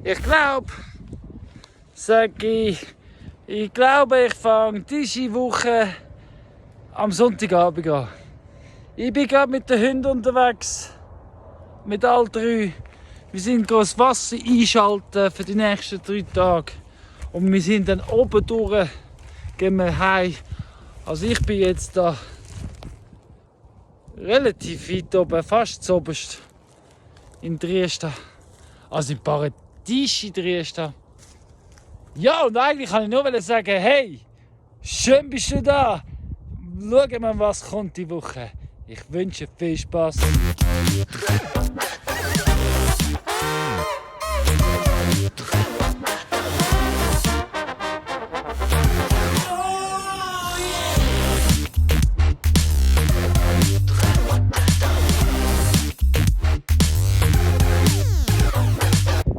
Ich glaube, ich fange diese Woche am Sonntagabend an. Ich bin gerade mit den Hunden unterwegs, mit all drei. Wir sind das Wasser einschalten für die nächsten 3 Tage. Und wir sind dann oben durch, gehen wir heim. Also ich bin jetzt da relativ weit oben, fast zuoberst in Dresden. Also im Paradies in Dresden. Ja, und eigentlich kann ich nur sagen, hey, schön bist du da. Schauen wir mal, was kommt die Woche. Ich wünsche viel Spaß.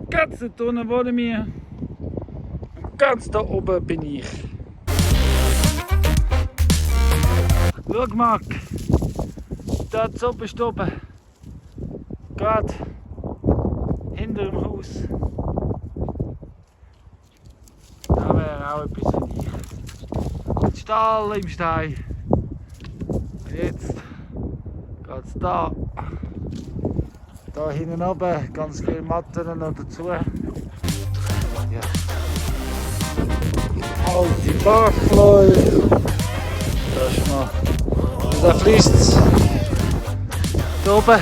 Ganz da unten wohnen wir. Ganz da oben bin ich. Schau, Marc, da oben oben. Gerade hinter dem Haus. Da wäre auch etwas für dich. Ein Stall im Stein. Und jetzt geht es da. Da hinten oben ganz viele Matten noch dazu. Ja. Alte Bachleute. Da ist noch. Und da fließt es. Hier oben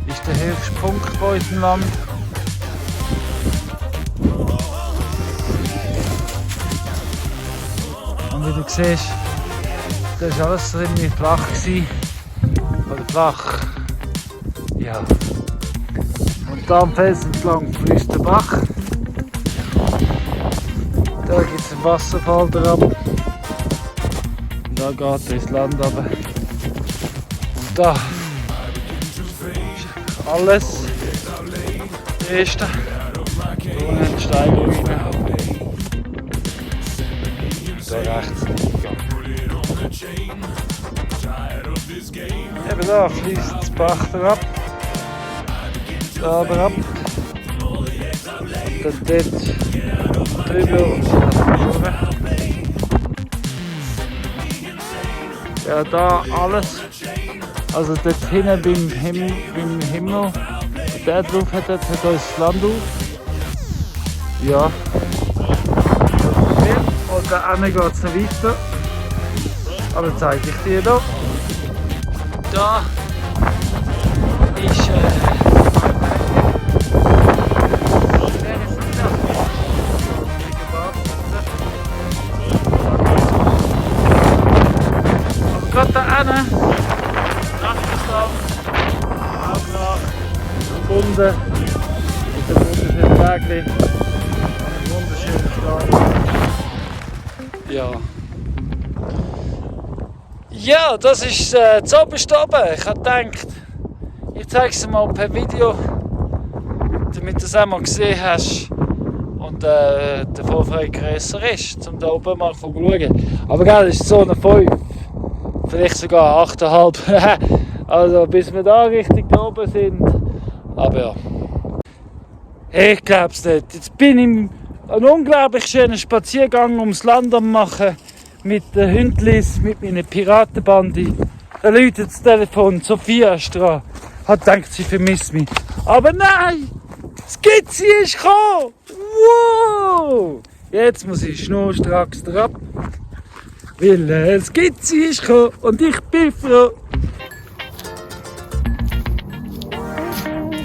ist der höchste Punkt bei unserem Land. Und wie du siehst, das war alles ziemlich flach. Oder flach. Ja. Und da am Felsen entlang fließt der Bach. Da gibt es einen Wasserfall drauf. Und da geht ins Land runter. Und da ist alles Dresden. Da unten die Steigerruine. Da rechts. Eben da fließt das Bach drauf. Da aber ab. Und dann dort drüber und so. Ja, da alles. Also dort hinten beim Himmel, der drauf hat uns das Land auf. Ja. Und da hinten geht es noch weiter. Aber zeige ich dir hier. Da ist gerade da hinten, Nachbarstamm, Hauptnach, verbunden mit dem wunderschönen Wägli, einem wunderschönen Strand. Ja. Ja, das ist das oberste oben. Ich habe gedacht, ich zeige es dir mal per Video, damit du es auch mal gesehen hast und der Vorfreude grösser ist, um da oben mal zu schauen. Aber gell, das ist Zone 5, vielleicht sogar 8,5. Also bis wir da richtig da oben sind. Aber ja, ich glaube es nicht. Jetzt bin ich einen unglaublich schönen Spaziergang ums Land am machen. Mit den Hündlis, mit meiner Piratenbande. Da läutet das Telefon, Sophia ist dran. Hat gedacht, sie vermisst mich. Aber nein! Das Skizzi ist gekommen! Wow! Jetzt muss ich schnurstracks drauf. Weil das Skizzi ist gekommen und ich bin froh.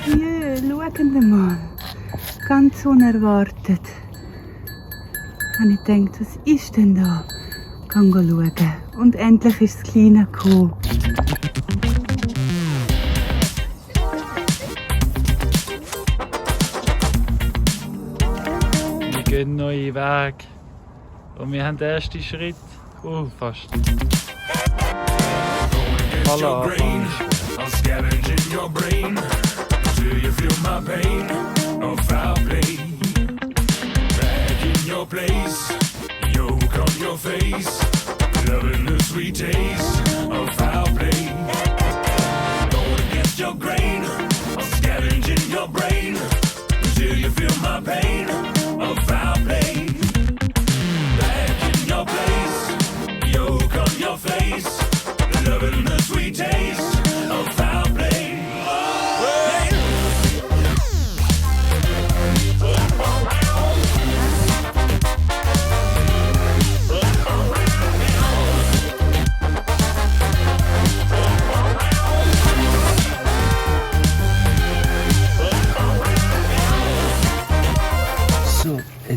Ja, schauen mal. Ganz unerwartet. Und ich gedacht, was ist denn da? Ich kann schauen. Und endlich ist das Kleine gekommen. Wir gehen neue Weg. Und wir haben den ersten Schritt. Fast. Hallo. I'm scavenging your brain. Do you feel my pain? Oh, foul play. Back in your place. Yoke on your face. Loving the sweet taste of foul play. Going against your grain. I'm scavenging your brain. Do you feel my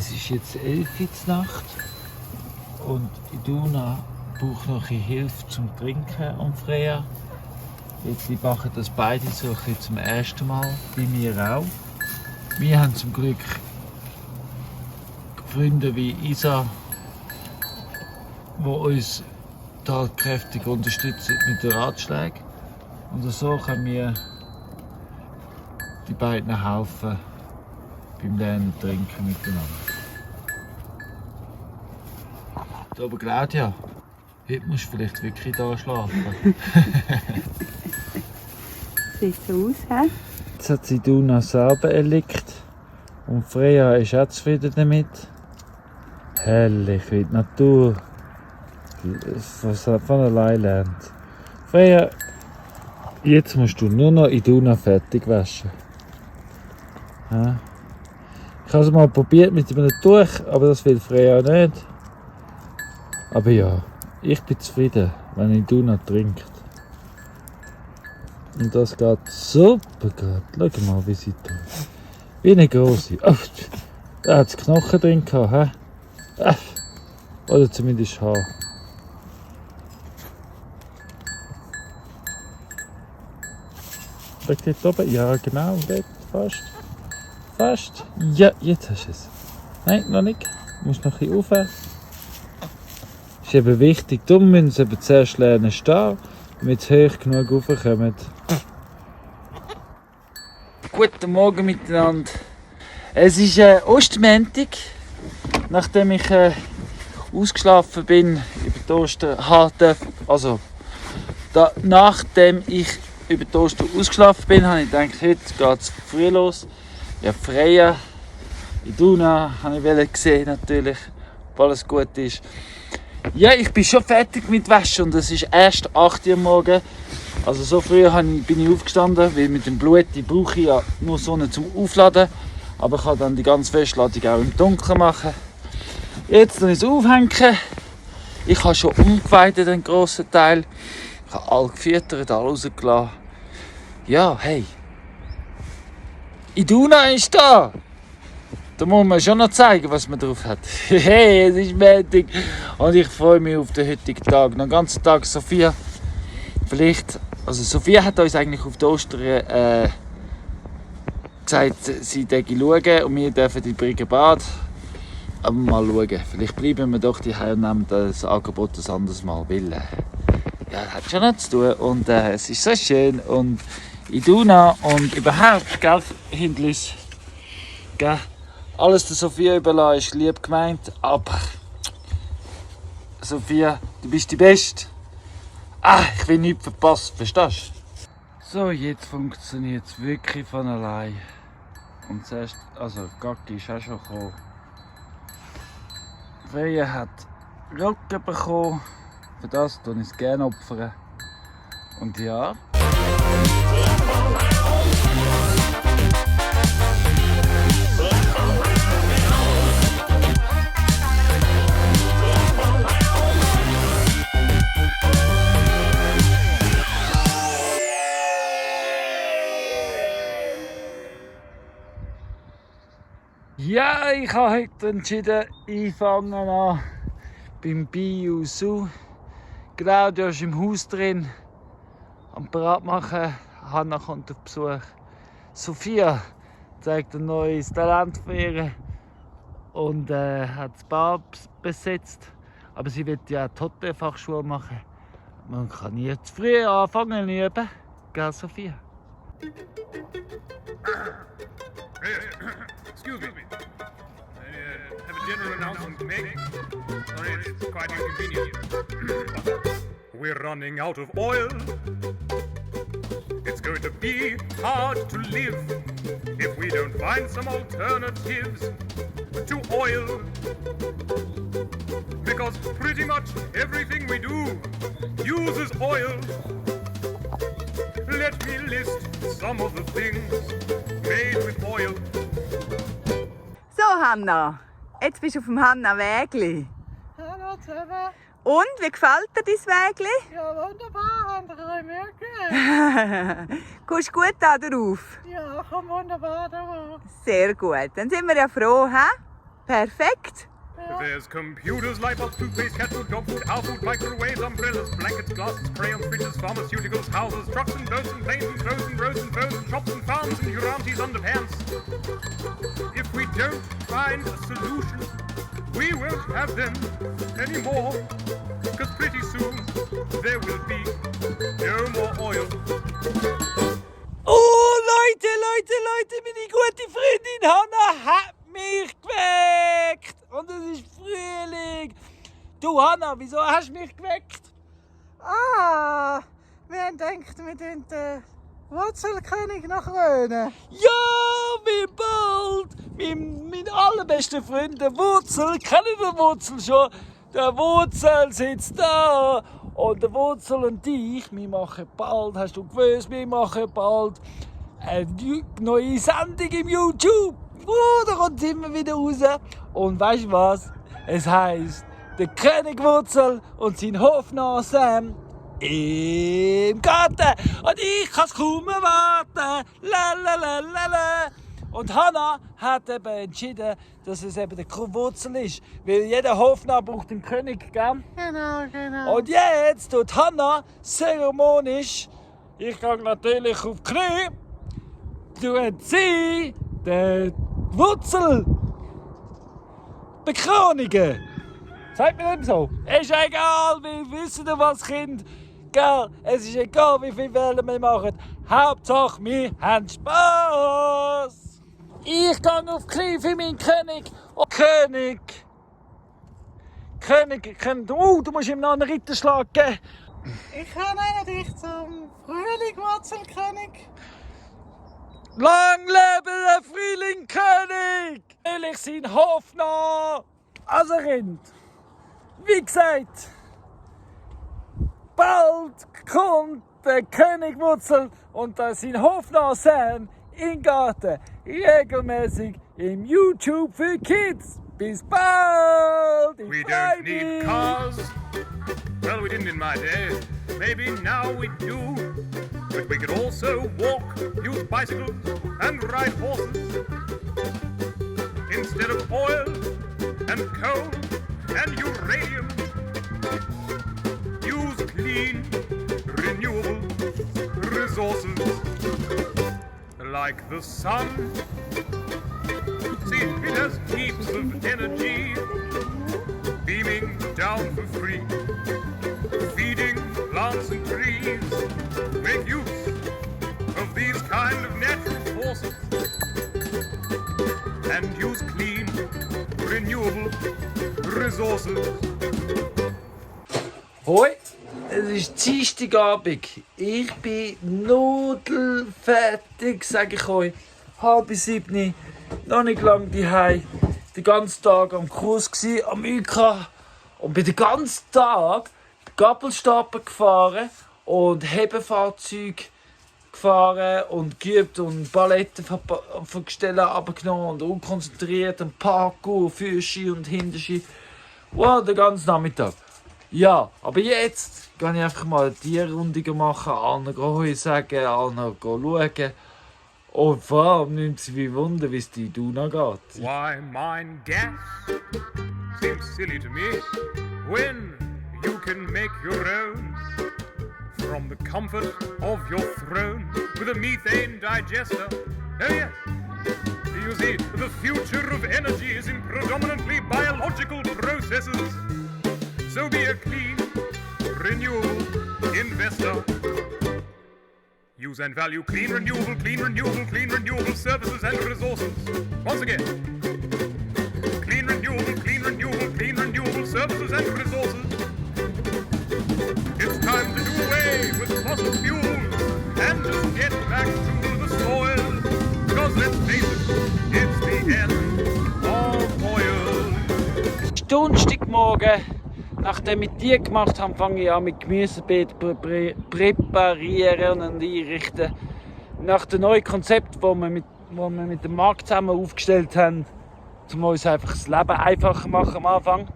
Es ist jetzt 11 Uhr Nacht und Iduna braucht noch ein bisschen Hilfe zum Trinken und Freya. Jetzt machen das beide so ein bisschen zum ersten Mal, bei mir auch. Wir haben zum Glück Freunde wie Isa, die uns tatkräftig unterstützen mit den Ratschlägen. Und so können wir die beiden helfen beim Lernen trinken miteinander. Aber Claudia, heute musst du vielleicht wirklich hier schlafen. Sieht so aus, hä? Jetzt hat sie Iduna selber erlickt und Freya ist auch zufrieden damit. Herrlich, wie die Natur von allein lernt. Freya, jetzt musst du nur noch Iduna fertig waschen. Ja. Ich habe es mal probiert mit einem Tuch, aber das will Freya nicht. Aber ja, ich bin zufrieden, wenn Iduna trinkt. Und das geht super gut. Schau mal, wie sie tut. Wie eine grosse. Oh, da hat es Knochen drin gehabt, hä? Oder zumindest Haar. Schau dort oben. Ja, genau. Dort. Fast. Fast. Ja, jetzt hast du es. Nein, noch nicht. Du musst noch ein bisschen rauf. Ist eben wichtig. Darum müssen sie eben zuerst lernen stehen, damit sie hoch genug raufkommen. Guten Morgen miteinander. Es ist Ostermontag. Nachdem ich ausgeschlafen bin über die Ostern, also nachdem ich über die Ostern ausgeschlafen bin, habe ich gedacht, heute geht es früh los. Ja, Freya, Iduna habe ich gesehen natürlich, ob alles gut ist. Ja, ich bin schon fertig mit Waschen und es ist erst 8 Uhr morgens. Also so früh bin ich aufgestanden, weil mit dem Blut brauche ich ja nur Sonne zum Aufladen. Aber ich kann dann die ganze Festladung auch im Dunkeln machen. Jetzt dann ist es aufhängen. Ich habe schon umgeweidet, einen grossen Teil. Ich habe all gefüttert, alles rausgelassen. Ja, hey. Iduna ist da! Da muss man schon noch zeigen, was man drauf hat. Hey, es ist Montag und ich freue mich auf den heutigen Tag. Noch den ganzen Tag Sophia. Vielleicht, also Sophia hat uns eigentlich auf die Ostern gesagt, sie dürfen schauen und wir dürfen in Briggenbad. Aber mal schauen, vielleicht bleiben wir doch daheim und nehmen das Angebot ein anderes Mal. Weil, ja, das hat schon noch zu tun und es ist so schön. Und Iduna und überhaupt, gell, Hindlis, gell, alles der Sophia überlassen ist lieb gemeint, aber Sophia, du bist die Beste. Ich will nichts verpassen, verstehst du? So, jetzt funktioniert es wirklich von allein. Und zuerst, also Gacki ist auch schon gekommen. Freya hat Rücken bekommen, für das tue ich es gerne opfern. Und ja. Ja, ich habe heute entschieden, einfangen an beim Bio Zoo. Claudia ist im Haus drin, am Parat machen. Hanna kommt auf Besuch. Sophia zeigt ein neues Talent für ihr und hat das Bar besetzt. Aber sie will ja die Hotelfachschule machen. Man kann nie zu früh anfangen üben, gell Sophia? Excuse me. I have a general announcement to make. Sorry, it's quite inconvenient. We're running out of oil. It's going to be hard to live if we don't find some alternatives to oil. Because pretty much everything we do uses oil. Let me list some of the things made with oil. So, Hanna, jetzt bist du auf dem Hanna-Wägli. Hallo zusammen. Und, wie gefällt dir dein Wägli? Ja, wunderbar, habt ihr euch mögen? Kommst du gut da drauf? Ja, komm wunderbar da. Sehr gut. Dann sind wir ja froh, hä? Perfekt. There's computers, light bulbs, toothpaste, cat food, dog food, house food, microwaves, umbrellas, blankets, glasses, crayons, fridges, pharmaceuticals, houses, trucks and boats and planes and clothes and roads and boats and shops and farms and your auntie's underpants. If we don't find a solution, we won't have them anymore. Cause pretty soon there will be no more oil. Oh, Leute, meine gute Freundin Hanna hat mich geweckt. Und es ist Frühling. Du, Hanna, wieso hast du mich geweckt? Wir haben gedacht, wir tun den Wurzelkönig nachwöhnen. Ja, wie bald. Mein allerbesten Freund, der Wurzel, kennen den Wurzel schon? Der Wurzel sitzt da. Und der Wurzel und ich, wir machen bald, hast du gewusst, wir machen bald eine neue Sendung im YouTube. Da kommt es immer wieder raus. Und weißt du was? Es heisst, der König Wurzel und sein Hofnarr Sam im Garten. Und ich kann es kaum erwarten. Lalalala. Und Hanna hat eben entschieden, dass es eben der Wurzel ist. Weil jeder Hofnarr braucht einen König, gell? Genau. Und jetzt tut Hanna zeremonisch, ich gehe natürlich auf die Knie, tut sie den Wurzel bekronigen. Sagt mir dem so? Ist egal, wir wissen was, Kind. Gell? Es ist egal, wie viele Wellen wir machen. Hauptsache, wir haben Spaß. Ich gehe auf die Knie für meinen König. Oh, König. Du musst ihm noch einen Ritterschlag geben. Ich nenne dich zum Frühling Wurzelkönig. Lang lebe der Frühlingkönig! Will ich sein Hofnarr also Rind. Wie gesagt, bald kommt der König Wurzel und sein Hofnarr Sam im Garten. Regelmäßig im YouTube für Kids. Bis bald! Ich We freu don't need mich. cars. Well, we didn't in my day. Maybe now we do. But we could also walk, use bicycles, and ride horses. Instead of oil and coal and uranium, use clean, renewable resources like the sun. See, it has heaps of energy beaming down for free, feeding plants and trees. Make use of these kind of natural forces and use clean, renewable resources. Hoi, es ist Dienstagabend. Ich bin nudelfertig, sage ich euch. 6:30, noch nicht lange daheim. Den ganzen Tag am Kurs gsi, am UK. Und bin den ganzen Tag Gabelstapler gefahren und Hebefahrzeuge gefahren und geübt und Paletten von Gestellen abgenommen und unkonzentriert und Parkour, Fürschi und Hinterschi. Wow, den ganzen Nachmittag. Ja, aber jetzt gehe ich einfach mal eine Tierrunde machen, allen Heu sagen, allen schauen. Und vor allem nimmt es mich Wunder, wie es die Duna geht. Why mine gas seems silly to me when you can make your own from the comfort of your throne with a methane digester. Oh yes, you see, the future of energy is in predominantly biological processes. So be a clean, renewable investor. Use and value clean, renewable services and resources. Once again, clean, renewable services and resources. It's time to do away with fossil fuels and just get back to the soil. Because let's face it, it's the end of oil. Donnerstagmorgen, nachdem ich die gemacht habe, fange ich an mit Gemüsebeet präparieren und einrichten. Nach dem neuen Konzept, das wir mit dem Markt zusammen aufgestellt haben, um uns einfach das Leben einfacher machen am Anfang.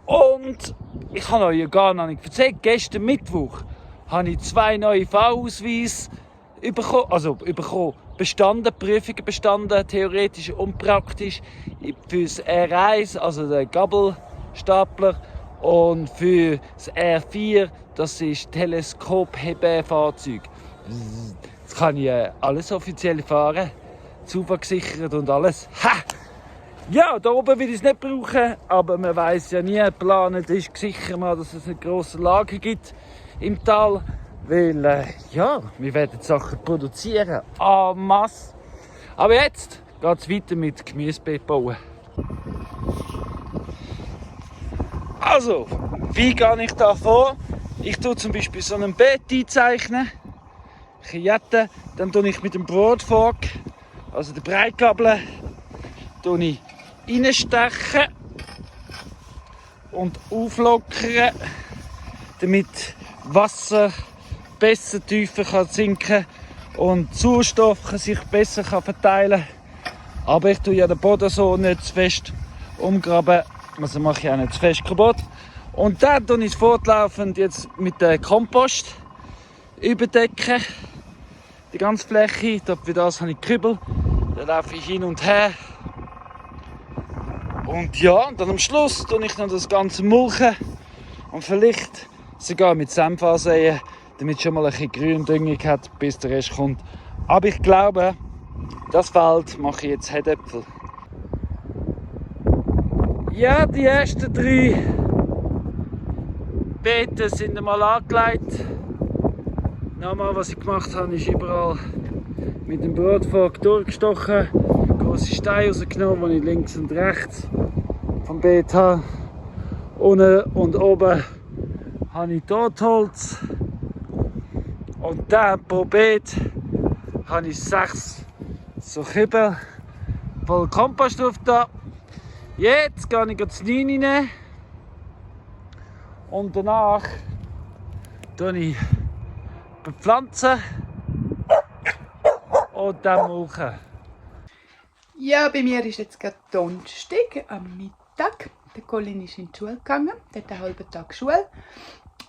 Und ich habe euch ja gar noch nicht erzählt, gestern Mittwoch habe ich 2 neue Fahrausweise bekommen. bestanden, Prüfungen bestanden, theoretisch und praktisch. Für das R1, also den Gabelstapler, und für das R4, das ist Teleskophebefahrzeug. Das kann ich alles offiziell fahren, zugesichert und alles. Ha! Ja, da oben will ich es nicht brauchen, aber man weiß ja nie, geplant ist sicher mal, dass es eine grosse Lager gibt im Tal. Weil, ja, wir werden Sachen produzieren, en masse. Aber jetzt geht es weiter mit Gemüsebeet bauen. Also, wie gehe ich da vor? Ich tue zum Beispiel so ein Beet einzeichnen. Jette, dann tue ich mit dem Broadfork, also der Breitgabel, reinstechen und auflockern, damit Wasser besser tiefer kann sinken und Sauerstoff sich besser verteilen kann. Aber ich tue ja den Boden so nicht zu fest umgraben, also mache ich auch nicht zu fest kaputt. Und dann tue ich fortlaufend jetzt mit dem Kompost überdecken. Die ganze Fläche, für das habe ich Kübel, da laufe ich hin und her. Und ja, dann am Schluss tue ich noch das Ganze mulchen und vielleicht sogar mit Senf ansehen, damit es schon mal ein bisschen Gründüngung hat, bis der Rest kommt. Aber ich glaube, das Feld mache ich jetzt Herdäpfel. Ja, die ersten 3 Beete sind einmal angelegt. Nochmal, was ich gemacht habe, ist überall mit dem Broadfork durchgestochen, große Steine rausgenommen, die ich links und rechts vom Beet habe. Unten und oben habe ich Totholz. Und dann pro Beet habe ich 6 so Kübel voll Kompost drauf da. Jetzt gehe ich das 9 rein. Und danach tue ich bepflanzen und dann mulchen. Ja, bei mir ist jetzt gerade Donnerstag am Mittag. Der Colin ist in die Schule gegangen, der hat einen halben Tag Schule.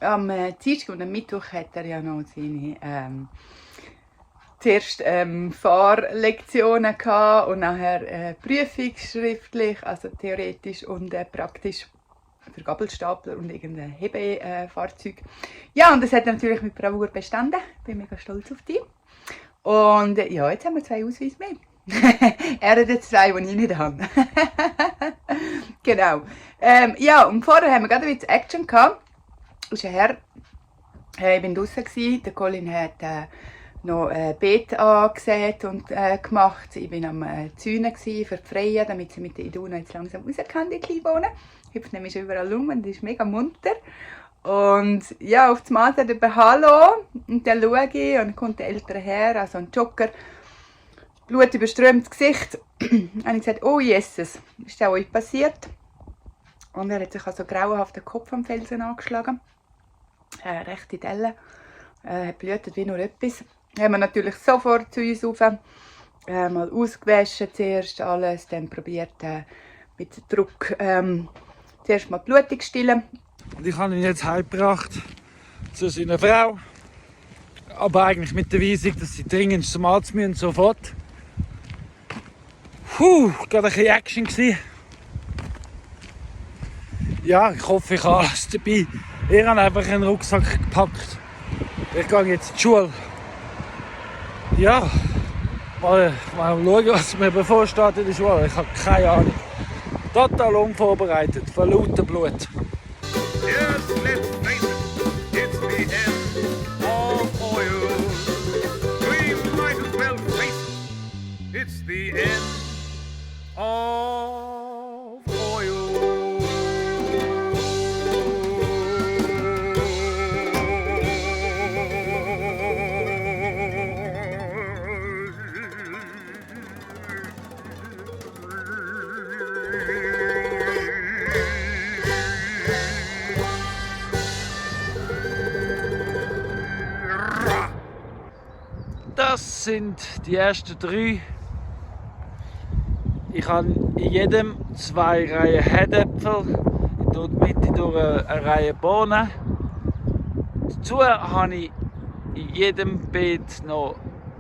Am Dienstag und am Mittwoch hat er ja noch seine zuerst Fahrlektionen gehabt und nachher Prüfung schriftlich, also theoretisch und praktisch für Gabelstapler und irgendein Hebefahrzeug. Ja, und das hat er natürlich mit Bravour bestanden. Ich bin mega stolz auf dich. Und ja, jetzt haben wir 2 Ausweise mehr. Er hat jetzt 2, die ich nicht habe. Genau. Ja, und vorher haben wir gerade ein bisschen Action gehabt. Ist ein Herr. Ich war draußen. Der Colin hat noch Beet angesät und gemacht. Ich war am Zäunen für die Freien, damit sie mit der Iduna jetzt langsam raus kann, die Kleinwohnen. Hüpft nämlich überall rum und ist mega munter. Und ja, auf das Mal sagt er «Hallo» und dann schaue ich und kommt der ältere Herr, also ein Jogger, blutüberströmtes Gesicht. Und ich gesagt «Oh Jesus, ist das euch passiert?» Und er hat sich also grauenhaft den Kopf am Felsen angeschlagen. Rechte Delle, hat blutet wie nur etwas. Haben wir natürlich sofort zu uns rauf, mal ausgewaschen zuerst alles, dann probiert mit Druck zuerst mal die Blutung stillen. Und ich habe ihn jetzt heimgebracht zu seiner Frau. Aber eigentlich mit der Weisung, dass sie dringend zum Arzt müssen, sofort. Gerade ein bisschen Action gewesen. Ja, ich hoffe, ich habe alles dabei. Ich habe einfach einen Rucksack gepackt. Ich gehe jetzt in die Schule. Ja, mal schauen, was mir bevorsteht in der Schule. Ich habe keine Ahnung. Total unvorbereitet, von lauter Blut. Yes, let's face it, it's the end of oil. We might as well face it, it's the end of oil. Das sind die ersten 3. Ich habe in jedem 2 Reihen Herdäpfel, in der Mitte durch eine Reihe Bohnen. Dazu habe ich in jedem Beet noch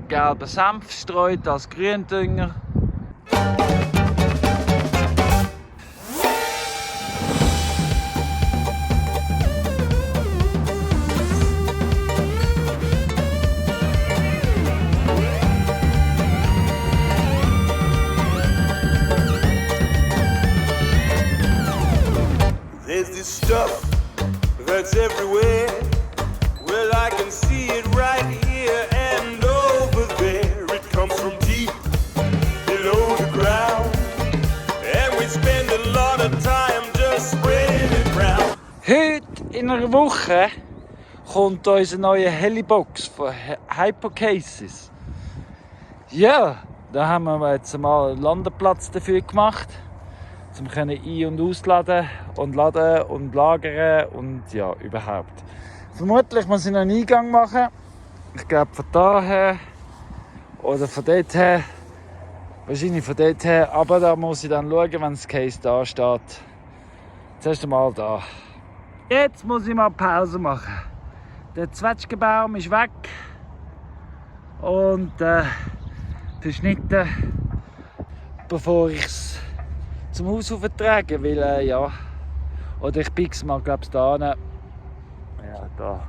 gelben Senf streut als Gründünger. There's this stuff that's everywhere. Well, I can see it right here and over there. It comes from deep below the ground, and we spend a lot of time just spreading it round. Heute in einer Woche kommt unsere neue Helibox von Hypocases. Ja, da haben wir jetzt mal einen Landeplatz dafür gemacht, um ein- und ausladen und laden und lagern und ja, überhaupt. Vermutlich muss ich noch einen Eingang machen. Ich glaube von da her oder von dort her. Wahrscheinlich von dort her. Aber da muss ich dann schauen, wenn das Case da steht. Zuerst einmal da. Jetzt muss ich mal Pause machen. Der Zwetschgenbaum ist weg. Und verschnitten, bevor ich es zum Haus trage. Weil ja. Oder ich biege es mal, glaube ich, da hin. Ja, da.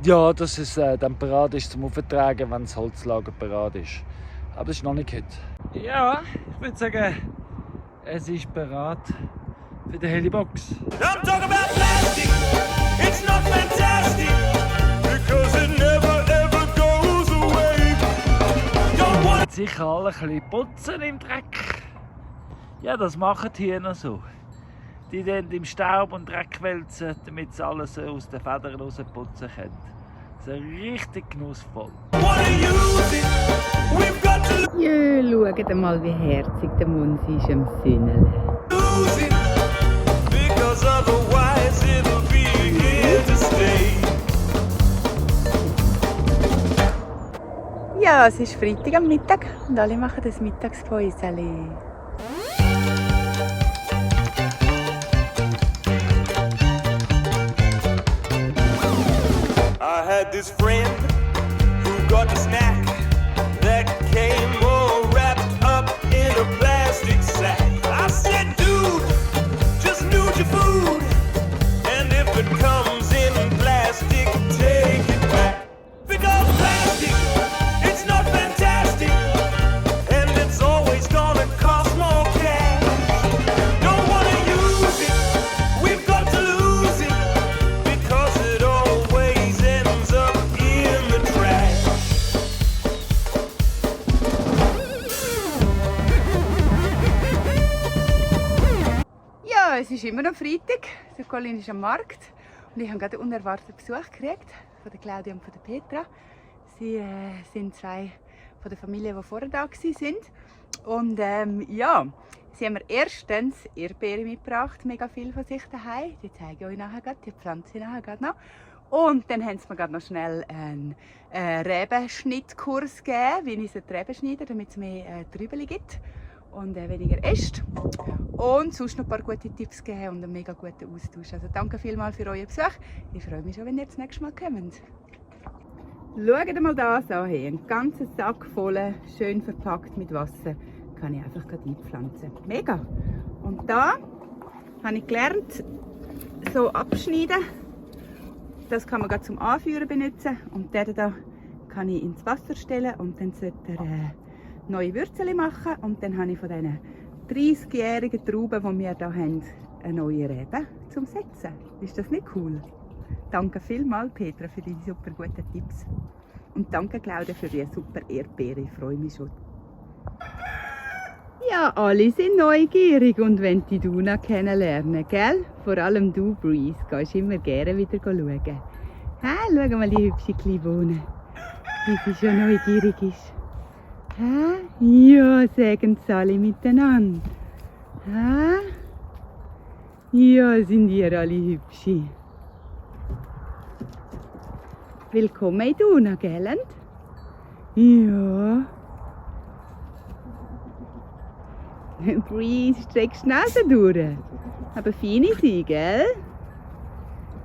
Ja, dass es dann bereit ist zum Auftragen, wenn das Holzlager bereit ist. Aber das ist noch nicht heute. Ja, ich würde sagen, es ist bereit für die Helibox. I'm talking about plastic. It's not fantastic because it never ever goes away. Don't want Sicher alle ein bisschen putzen im Dreck. Ja, das machen die hier noch so. Die dann im Staub und Dreck wälzen, damit sie alles aus den Federn rausputzen können. Das ist richtig genussvoll. wanna use it. We've got to Ja, schaut mal, wie herzig der Mund ist am Sünneln. lose it because otherwise it'll be here to stay. Ja, es ist Freitag am Mittag und alle machen das Mittagspäuschen. I had this friend who got a snack that came all wrapped up in a plastic sack. I said, dude, just nude your food, and if it comes in plastic, take it back. Because plastic, it's not fantastic, and it's always gonna cost more cash. Don't wanna use it, we've got to lose it, because it always ends up in the trash. Ja, es ist immer noch Freitag. Der Colin ist am Markt und ich habe gerade einen unerwarteten Besuch gekriegt von der Claudia und von der Petra. Sie sind zwei von der Familie, die vorher da waren. Und ja, sie haben mir erstens Erdbeeren mitgebracht, mega viel von sich daheim. Die zeige ich euch nachher gerade, die pflanze ich nachher gerade noch. Und dann haben sie mir gerade noch schnell einen Rebenschnittkurs gegeben, wie ich die Reben schneide, damit es mehr Trübeli gibt und weniger Äste. Und sonst noch ein paar gute Tipps gegeben und einen mega guten Austausch. Also danke vielmals für euren Besuch. Ich freue mich schon, wenn ihr das nächste Mal kommt. Schaut mal das an, hey. Ein ganzer Sack voll, schön verpackt mit Wasser. Kann ich einfach gerade einpflanzen. Mega! Und da habe ich gelernt, so abschneiden. Das kann man gerade zum Anführen benutzen. Und den da kann ich ins Wasser stellen und dann sollte er neue Würzeli machen. Und dann habe ich von diesen 30-jährigen Trauben, die wir hier haben, eine neue Rebe zum Setzen. Ist das nicht cool? Danke vielmals, Petra, für deine super guten Tipps. Und danke, Claudia, für die super Erdbeere. Ich freue mich schon. Ja, alle sind neugierig und wollen die Duna kennenlernen, gell? Vor allem du, Breeze, gehst immer gerne wieder schauen. Ha, schau mal die hübsche kleine Bohne, wie sie schon neugierig ist. Ha? Ja, sagen sie alle miteinander. Ha? Ja, sind ihr alle hübsche. Willkommen in Duna, gell? Ja. Breeze, streckst die Nase durch. Aber feine sein, gell?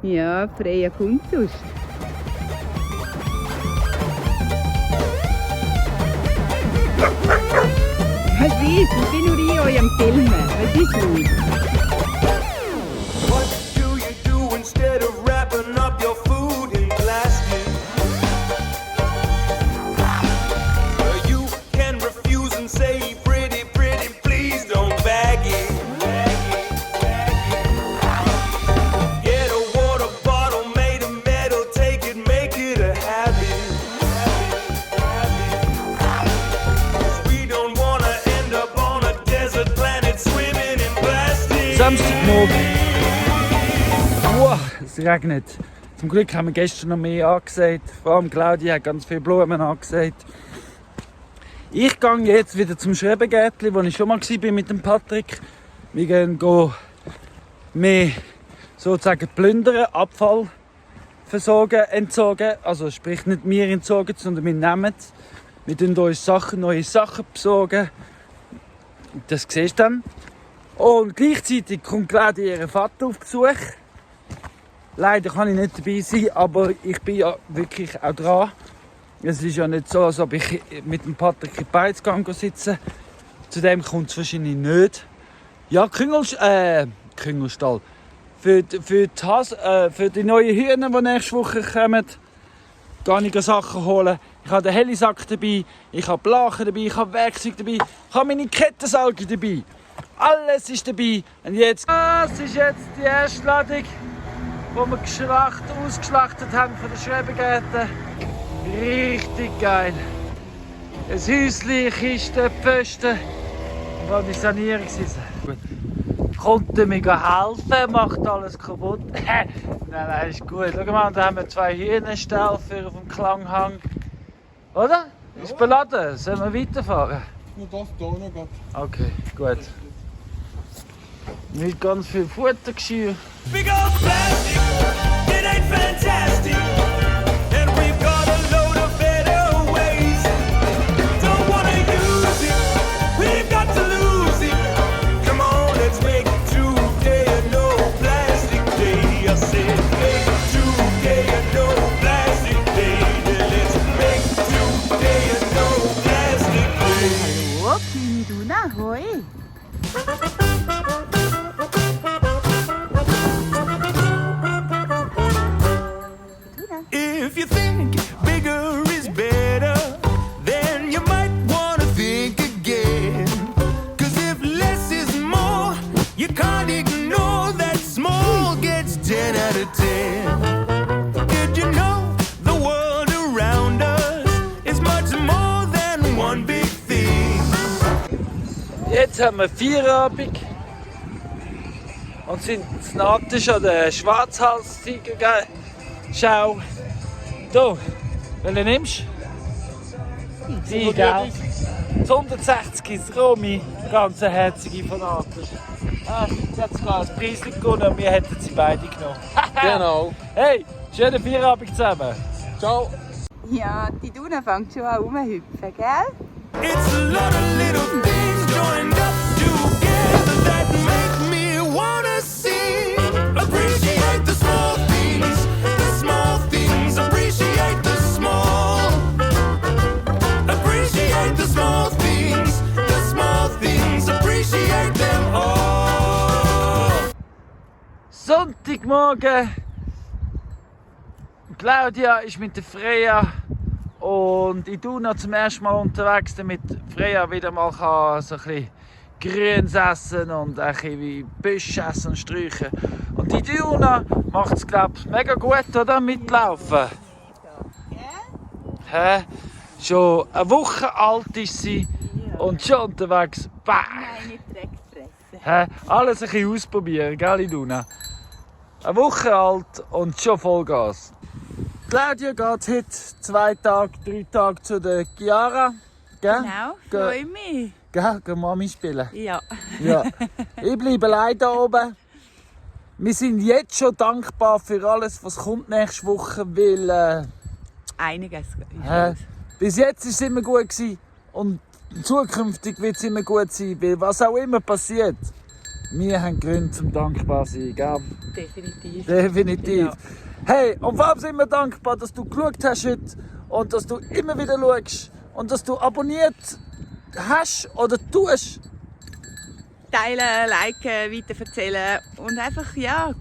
Ja, Freya kommt sonst. Was ist? Ich bin nur in eurem Film. Was ist los? What do you do instead of wrapping up your food in plastic? You can refuse and say, pretty, pretty, please don't bag it. Get a water bottle made of metal, take it, make it a habit. 'Cause we don't wanna end up on a desert planet swimming in plastic. Samstagmorgen. Es regnet. Zum Glück haben wir gestern noch mehr angesagt. Vor allem Claudia hat ganz viele Blumen angesagt. Ich gehe jetzt wieder zum Schrebengärtli, wo ich schon mal war mit dem Patrick. Wir gehen mehr sozusagen plündern, Abfall versorgen, entsorgen. Also sprich nicht wir entsorgen, sondern wir nehmen es. Wir tun uns neue Sachen besorgen. Das siehst du dann. Und gleichzeitig kommt Claudia ihren Vater auf Besuch. Leider kann ich nicht dabei sein, aber ich bin ja wirklich auch dran. Es ist ja nicht so, als ob ich mit dem Patrick in Beizgang sitze. Zu dem kommt es wahrscheinlich nicht. Ja, Küngelstall. Für die neuen Hühner, die nächste Woche kommen, gehe ich Sachen holen. Ich habe den Helisack dabei, ich habe Blachen dabei, ich habe Werkzeug dabei, ich habe meine Kettensauger dabei. Alles ist dabei. Und jetzt... Das ist jetzt die erste Ladung, die wir ausgeschlachtet haben von den Schrebengärten. Richtig geil. Ein Häuschen, Kisten, Pfosten. Und dann die Sanierung. Gut. Konnte mir helfen, macht alles kaputt. Nein, ist gut. Schau mal, da haben wir 2 Hühnerställe für auf dem Klanghang. Oder? Ist beladen. Sollen wir weiterfahren? Nur das da noch geht. Okay, gut. Mit ganz viel Futtergeschirr. Big old plastic, it ain't fantastic. And we've got a load of better ways. Don't wanna use it, we've got to lose it. Come on, let's make today a no plastic day. I said, make today a no plastic day. Let's make today a no plastic day. Hallo, kleine Duna, hoi. If you think bigger is better, then you might want to think again. 'Cause if less is more, you can't ignore that small gets 10 out of 10. Did you know the world around us is much more than one big thing? Jetzt haben wir Feierabend und sind natisch an der Schwarzhals-Tiger. Schau. Du, welchen nimmst du? Die, gell? Das 160 ist Romy, ganz eine herzige Fanatisch. Sie hat sogar ein Preis gewonnen und wir hätten sie beide genommen. Genau. Hey, schönen Feierabend zusammen. Ciao. Ja, die Duna fängt schon an rumzuhüpfen, gell? It's a lot of little things joined up together that make me wanna sing. Appreciate the small things, the small things. Appreciate the small. Appreciate the small things, the small things. Appreciate them all. Sonntagmorgen. Claudia ist mit der Freya und ich tue noch zum ersten Mal unterwegs, damit Freya wieder mal so ein bisschen Grüns essen und ein bisschen wie Büsche essen und sträuchen. Und die Duna macht es, glaube ich, mega gut, oder? Mitlaufen. Hä? Schon eine Woche alt ist sie und schon unterwegs. Bah! Meine Dreckfresse. Hä? Alles ein bisschen ausprobieren, gell, Duna? Eine Woche alt und schon Vollgas. Claudia geht heute 2 Tage, 3 Tage zu der Chiara. Gell? Genau, freue mich. Gell? Gehen Mami spielen. Ja. Ja. Ich bleibe allein hier oben. Wir sind jetzt schon dankbar für alles, was kommt nächste Woche, weil Einiges. bis jetzt war es immer gut gewesen und zukünftig wird es immer gut sein, weil was auch immer passiert, wir haben Gründe zum dankbar zu sein, gell? Definitiv. Definitiv. Ja. Hey, und vor allem sind wir dankbar, dass du geschaut hast heute und dass du immer wieder schaust und dass du abonniert hast oder tust. Teilen, liken, weiterverzählen und einfach, ja,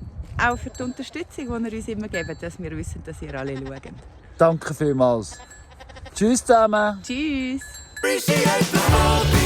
auch für die Unterstützung, die ihr uns immer gebt, dass wir wissen, dass ihr alle schaut. Danke vielmals. Tschüss zusammen. Tschüss! Appreciate the small things.